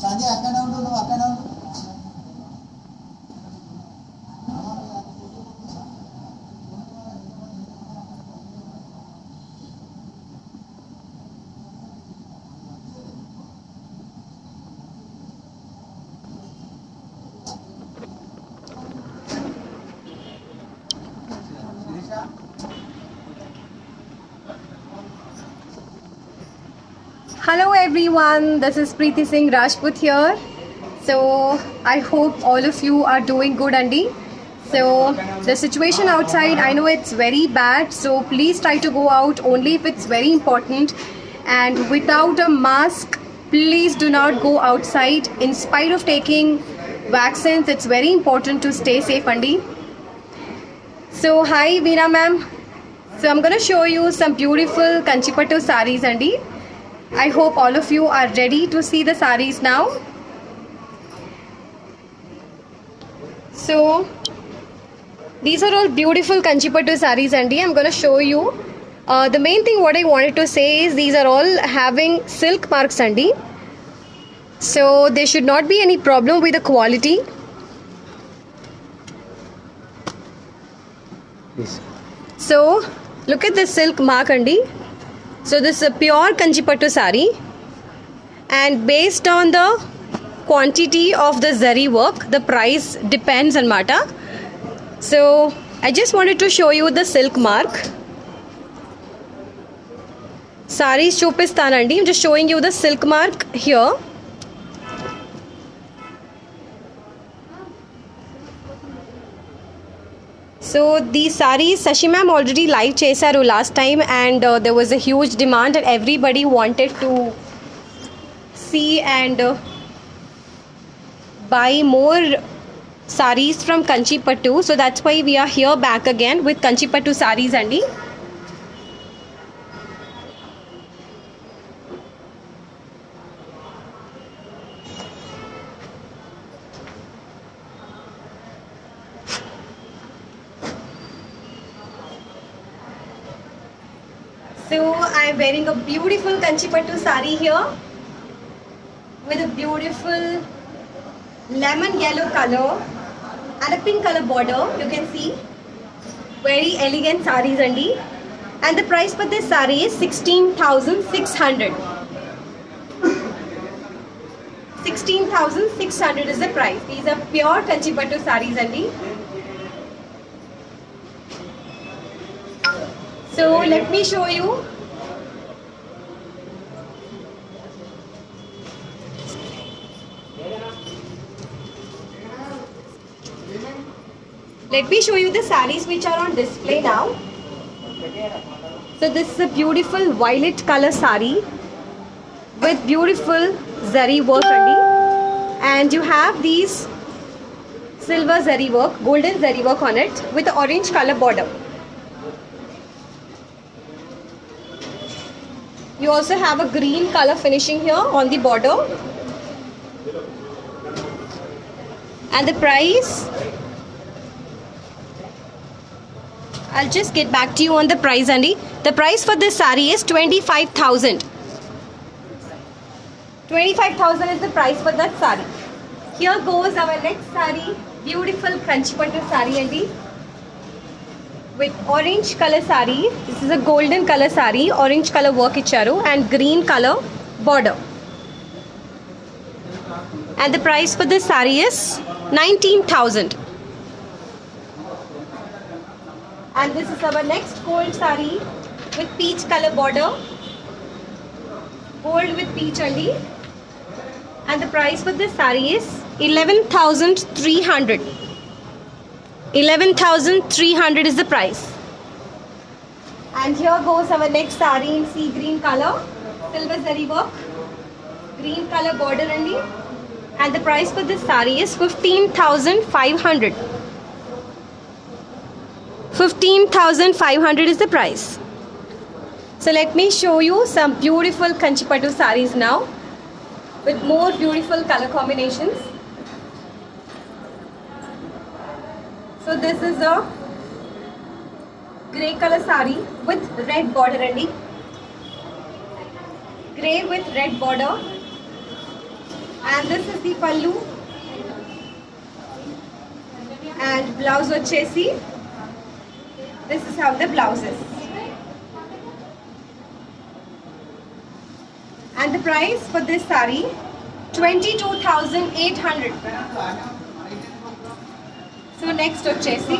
సంజయ్ అక్కడే ఉండు, నువ్వు అక్కడే ఉండు. Hello everyone, this is Preeti Singh Rajput here. So I hope all of you are doing good, Andy. So the situation outside, I know it's very bad, so please try to go out only if it's very important, and without a mask please do not go outside. In spite of taking vaccines, it's very important to stay safe, Andy. So hi Veena ma'am, so I'm going to show you some beautiful Kanchipattu sarees, Andy. I hope all of you are ready to see the sarees now. So these are all beautiful Kanchipattu sarees, Andy. I'm going to show you. The main thing what I wanted to say is these are all having silk marks, Andy. So there should not be any problem with the quality. Yes. So look at this silk mark, Andy. So this is a pure Kanchipattu sari, and based on the quantity of the zari work, the price depends on mata. So I just wanted to show you the silk mark. Saris chupistanandi. I'm just showing you the silk mark here. So these sarees Sashi ma'am already live chesaru last time, and there was a huge demand and everybody wanted to see and buy more sarees from Kanchipattu. So that's why we are here back again with Kanchipattu sarees, Andy. So I am wearing a beautiful Kanchipattu sari here with a beautiful lemon yellow color and a pink color border. You can see very elegant sarees, Andy. And the price for this sari is 16,600. 16,600 is the price. These are pure Kanchipattu sarees, Andy. So let me show you. Let me show you the sarees which are on display now. So this is a beautiful violet color saree with beautiful zari work, Andy. And you have these silver zari work, golden zari work on it with the orange color border. You also have a green color finishing here on the border. And the price, I'll just get back to you on the price, Andy. The price for this sari is 25,000. 25,000 is the price for that sari. Here goes our next sari, beautiful Kanchipattu sari, Andy. With orange color sari. This is a golden color sari, orange color work icharu, and green color border. And the price for this sari is 19,000. And this is our next gold sari with peach color border, gold with peach only. And the price for this sari is 11,300. 11,300 is the price. And here goes our next sari in sea green color, silver zari work, green color border only. And the price for this sari is 15,500. 15,500 is the price. So let me show you some beautiful Kanchipattu sarees now with more beautiful color combinations. So this is a grey color sari with red border, Andy. grey with red border, and this is the pallu and blouse vachesi. This is how the blouse is. And the price for this saree 22,800. So next vachesi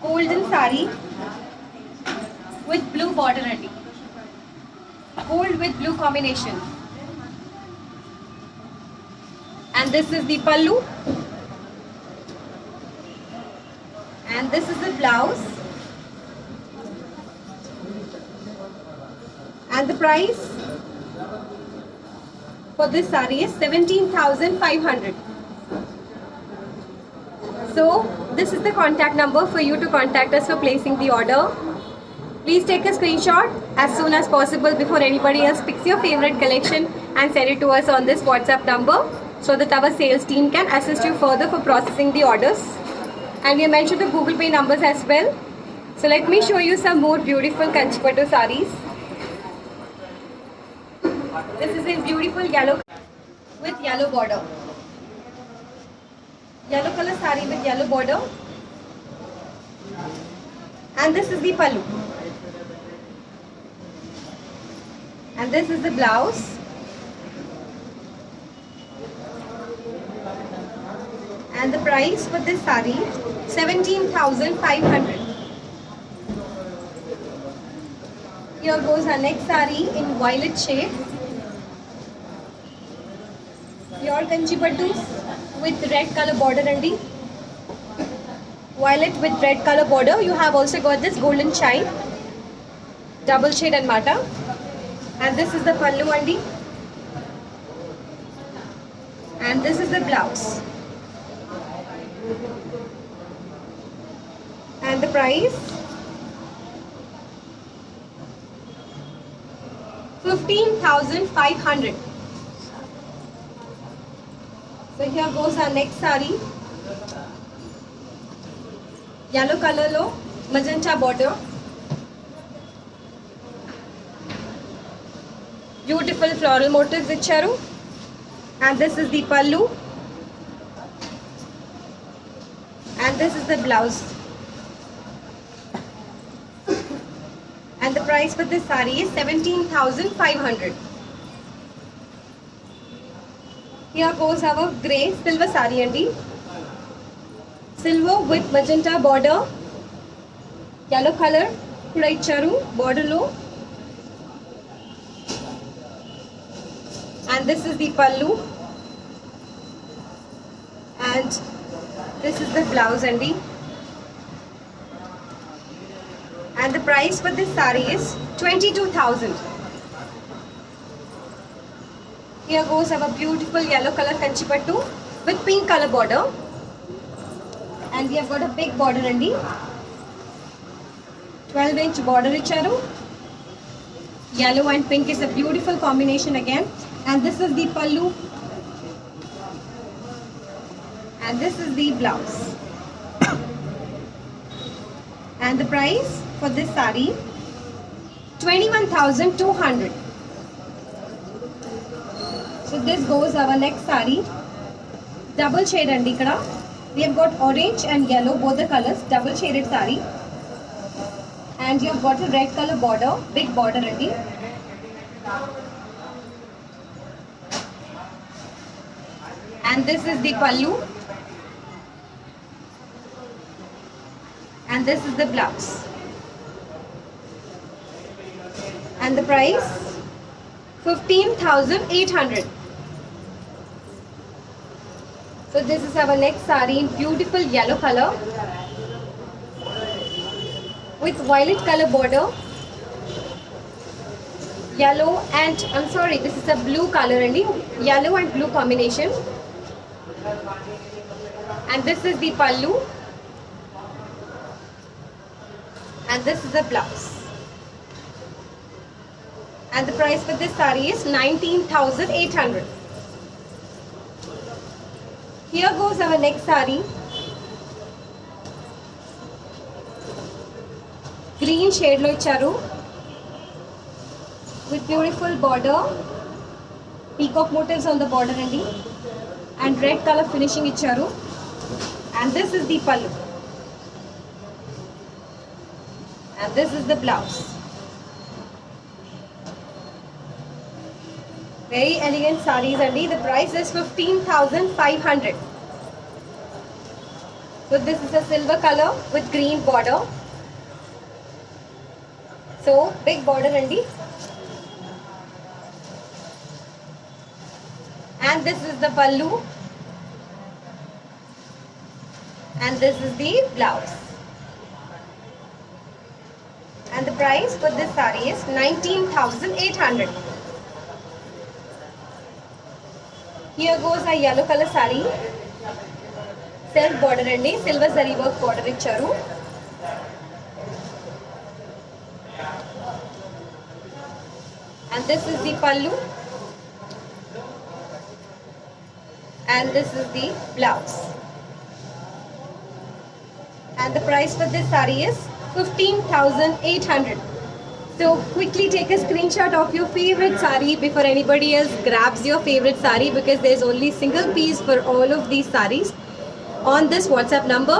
golden saree with blue border and gold with blue combination. And this is the pallu, and this is the blouse, and the price for this saree is 17,500. So this is the contact number for you to contact us for placing the order. Please take a screenshot as soon as possible before anybody else picks your favorite collection and send it to us on this WhatsApp number so that our sales team can assist you further for processing the orders. And we mentioned the Google Pay numbers as well. So let me show you some more beautiful Kanchipattu sarees. This is in beautiful yellow with yellow border. Yellow color saree with yellow border. And this is the pallu. And this is the blouse. And the price for this saree 17,500. Here goes our next saree in violet shade. Pure Kanchipattus with red color border and violet with red color border. You have also got this golden shine, double shade and mata. And this is the pallu andi. And this is the blouse. And the price 15,500. So here goes our next saree. Yellow color lo magenta border. Beautiful floral motifs icharu. And this is the pallu. And this is the blouse. And the price for this saree is 17,500. Here goes our grey silver saree andi. Silver with magenta border. Yellow color kuda icharu border lo. And this is the pallu. And this is the blouse andi. And the price for this saree is 22,000. Here goes our beautiful yellow color Kanchipattu with pink color border. And we have got a big border andi. 12-inch border icharu. Yellow and pink is a beautiful combination again. And this is the pallu. And this is the blouse. And the price for this saree 21,200. So this goes our next saree. Double shade andi ikkada. We have got orange and yellow, both the colors, double shaded saree. And you have got a red color border, big border andi. And this is the pallu. And this is the blouse. And the price 15,800. So this is our next saree in beautiful yellow color with violet color border. Yellow and this is a blue color only. Yellow and blue combination. And this is the pallu. And this is the blouse. And the price for this saree is 19,800. Here goes our next saree. Green shade lo icharu. with beautiful border, peacock motifs on the border and red color finishing icharu. And this is the pallu. And this is the blouse. Very elegant sarees andi. The price is 15,500. So this is a silver color with green border. So big border andi. And this is the pallu. And this is the blouse. And the price for this saree is 19,800. Here goes a yellow color saree. Self border andi, silver zari work border icharu. And this is the pallu. And this is the blouse. And the price for this saree is 15,800. So quickly take a screenshot of your favorite saree before anybody else grabs your favorite saree, because there is only single piece for all of these sarees on this WhatsApp number.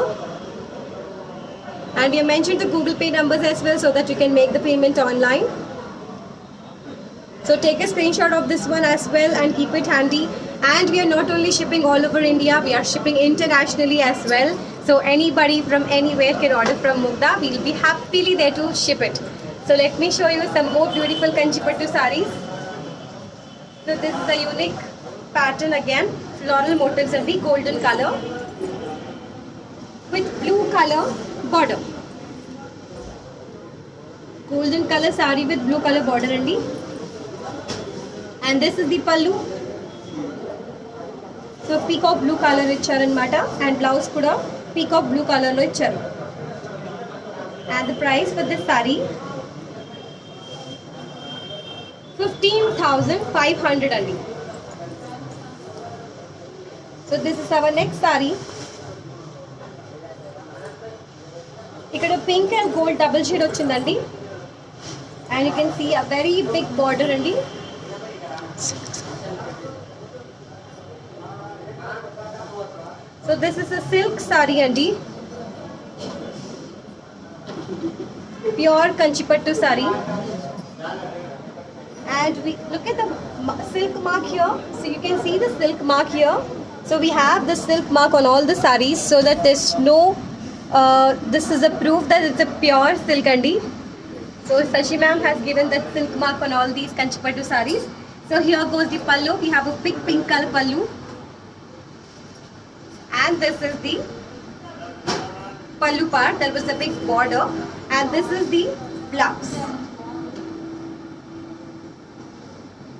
And we have mentioned the Google Pay numbers as well, so that you can make the payment online. So take a screenshot of this one as well and keep it handy. And we are not only shipping all over India, we are shipping internationally as well. So anybody from anywhere can order from Mugdha. We will be happily there to ship it. So let me show you some more beautiful Kanchipattu sarees. So this is a unique pattern again. Floral motifs in the golden color with blue color border. Golden color saree with blue color border andi. And this is the pallu. So peacock blue color icharu anamata, and blouse kuda peacock blue color lo icharu. And the price for this saree 15,500 andi. So this is our next saree. Ikkada pink and gold double shade ochindandi. And you can see a very big border andi. So this is a silk saree andi. Pure Kanchipattu saree. And we look at the silk mark here. So you can see the silk mark here. So we have the silk mark on all the sarees, so that there's no this is a proof that it's a pure silk andi. So Sashi ma'am has given that silk mark on all these Kanchipattu sarees. So here goes the pallu. We have a big pink color pallu. And this is the pallu part. There was a big border. And this is the blouse.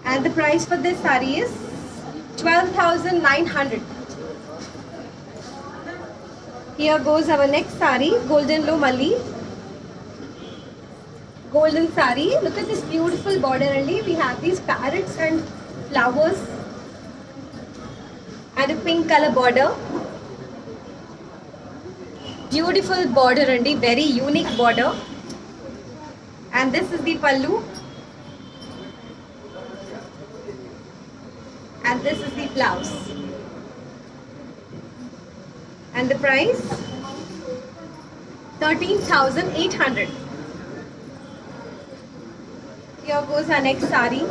And the price for this saree is 12,900. Here goes our next saree, Golden Lo Malli. Golden saree. Look at this beautiful border only. We have these parrots and flowers and a pink color border. Beautiful border and very unique border. And this is the pallu. And this is the blouse. And the price 13,800. Here goes our next saree.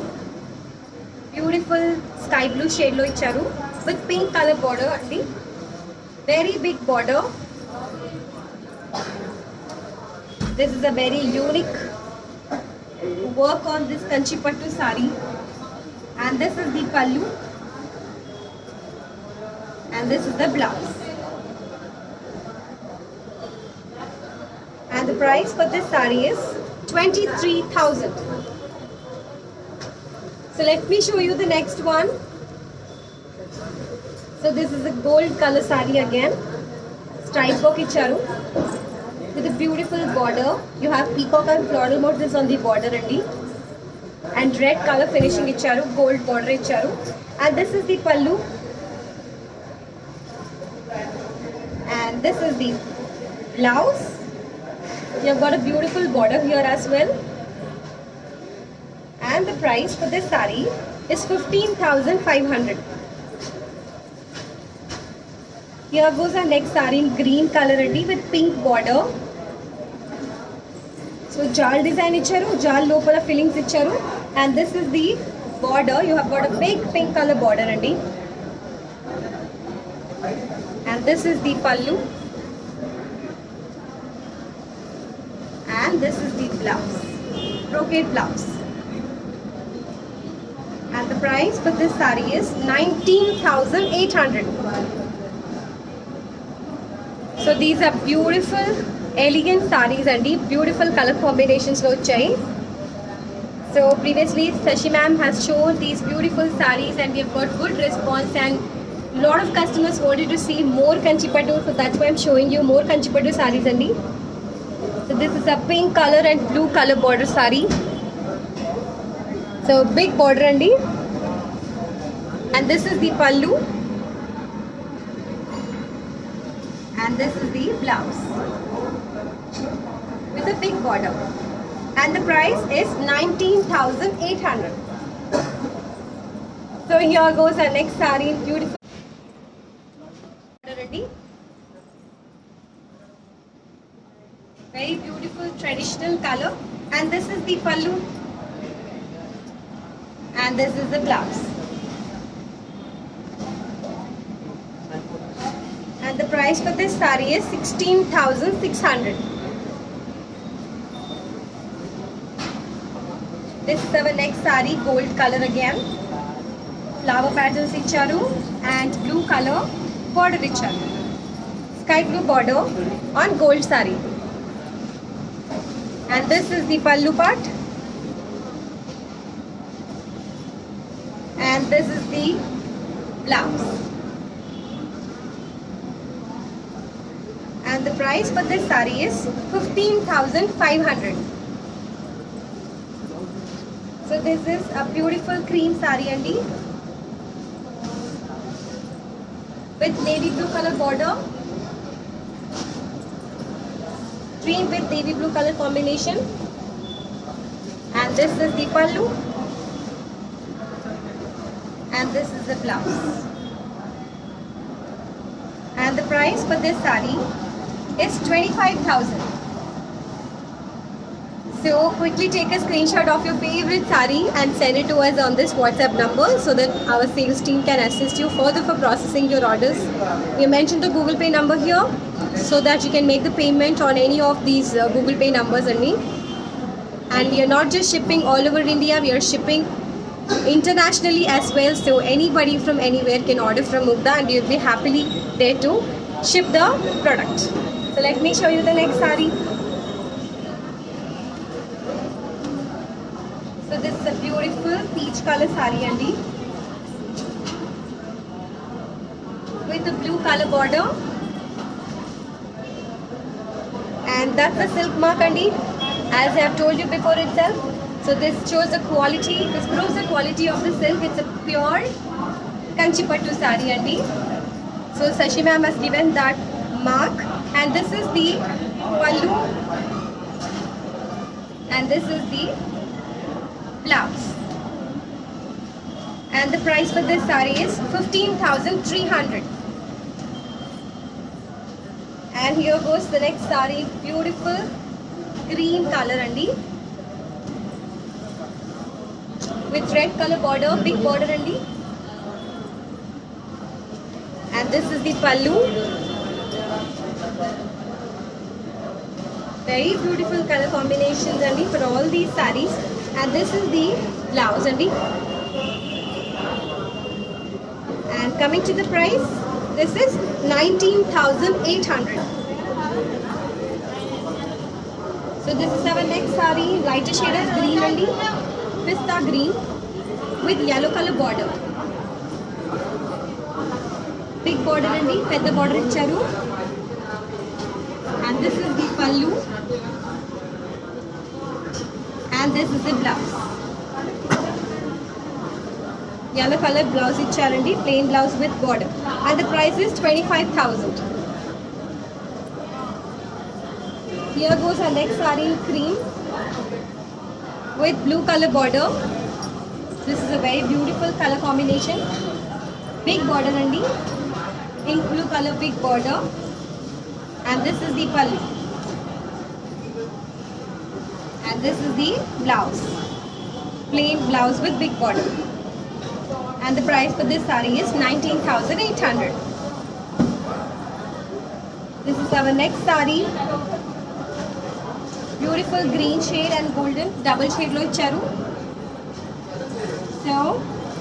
Beautiful sky blue shade lo icharu with pink color border andi. Very big border. This is a very unique work on this Kanchipattu saree. And this is the pallu. And this is the blouse. And the price for this saree is 23,000. So let me show you the next one. So this is a gold color saree again. Stripe work icharu with a beautiful border. You have peacock and floral motifs on the border and red color finishing icharu, gold border icharu. And this is the pallu. And this is the blouse. You have got a beautiful border here as well. And and the price for this saree is 15,500. Here goes our next saree in green color andi with pink border. So jal design icharu, jal lopala fillings icharu, and this is the border. You have got a big pink color border andi, and this is the pallu, and this is the blouse, brocade blouse. And the price for this saree is 19,800. So these are beautiful, elegant sarees and beautiful color combinations lo vachai. So previously Sashi ma'am has shown these beautiful sarees and we have got good response, and a lot of customers wanted to see more Kanchipattu, so that's why I'm showing you more Kanchipattu sarees andi. So this is a pink color and blue color border saree. So big border andi, and this is the pallu, and this is the blouse with a big border, and the price is 19,800. So here goes our next saree in beautiful border, very beautiful traditional color, and this is the pallu, and this is the blouse, and the price for this saree is 16,600. This is our next saree, gold color again, flower patterns icharu and blue color border icharu, sky blue border on gold saree, and this is the pallu part, and this is the blouse, and the price for this saree is 15,500. So this is a beautiful cream saree andi with navy blue color border, cream with navy blue color combination, and this is the pallu, and this is the blouse, and the price for this saree is 25,000. So quickly take a screenshot of your favorite saree and send it to us on this WhatsApp number so that our sales team can assist you further for processing your orders. We mentioned the Google Pay number here so that you can make the payment on any of these Google Pay numbers only. And we are not just shipping all over India, we are shipping internationally as well. So anybody from anywhere can order from Mugdha and you'll be happily there to ship the product. So let me show you the next saree. So this is a beautiful peach color saree andi with a blue color border, and that's a silk mark andi, as I have told you before itself. So this shows the quality, this proves the quality of the silk. It's a pure Kanchipattu saree andi. So Sashi ma'am has given that mark, and this is the pallu, and this is the blouse, and the price for this saree is 15,300. And here goes the next saree, beautiful green color andi with red color border, big border andi, and this is the pallu, very beautiful color combinations andi for all these sarees, and this is the blouse andi. And coming to the price, this is 19,800. So this is our next saree, lighter shade of green andi, pista green with yellow color border, big border andi, pedda border icharu, and this is the pallu, and this is the blouse, yellow color blouse icharanడి, plain blouse with border, and the price is 25,000. Here goes our next saree in cream with blue color border, This is a very beautiful color combination. Big border andi. Ink blue color big border. And this is the pallu. And this is the blouse. Plain blouse with big border. And the price for this saree is 19,800. This is our next saree. Beautiful green shade and golden double shade lo icharu. So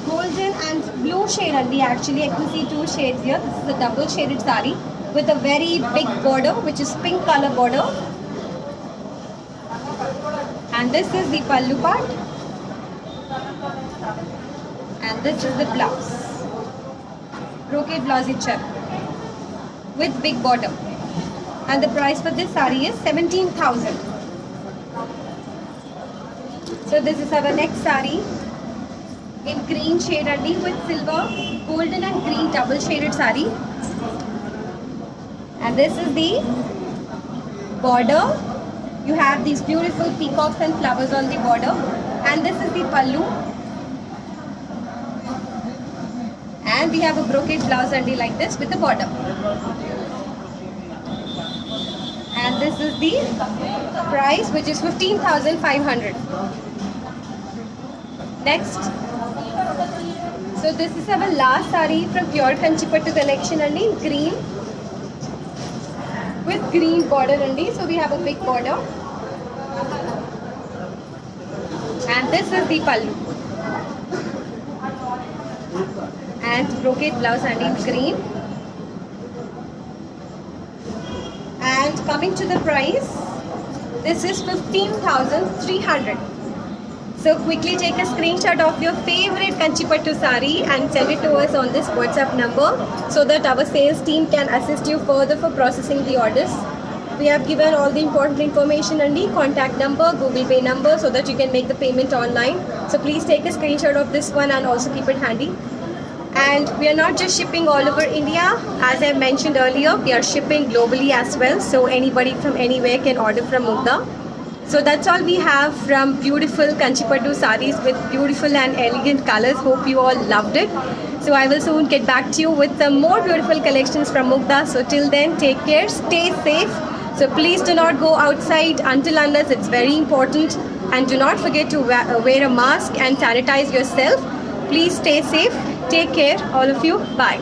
golden and blue shade andi. Actually I can see two shades here. This is a double shaded saree with a very big border, which is pink color border. And this is the pallu part. And this is the blouse. Brocade blouse icharu with big border. And the price for this saree is 17,000. So this is our next saree in green shade andi with silver, golden and green double shaded saree. And this is the border. You have these beautiful peacocks and flowers on the border. And this is the pallu. And we have a brocade blouse andi like this with the border. And this is the price, which is 15,500. Next. So this is our last saree from pure Kanchipattu collection andi, green with green border andi. So we have a big border. And this is the pallu. And brocade blouse and in green. And coming to the price, this is 15,300. So quickly take a screenshot of your favorite Kanchipattu saree and send it to us on this WhatsApp number so that our sales team can assist you further for processing the orders. We have given all the important information and the contact number, Google Pay number, so that you can make the payment online. So please take a screenshot of this one and also keep it handy. And we are not just shipping all over India. As I mentioned earlier, we are shipping globally as well. So anybody from anywhere can order from Mugdha. So that's all we have from beautiful Kanchipattu sarees with beautiful and elegant colors. Hope you all loved it. So I will soon get back to you with some more beautiful collections from Mugdha. So till then, take care, stay safe. So please do not go outside until unless it's very important. And do not forget to wear a mask and sanitize yourself. Please stay safe. Take care, all of you. Bye.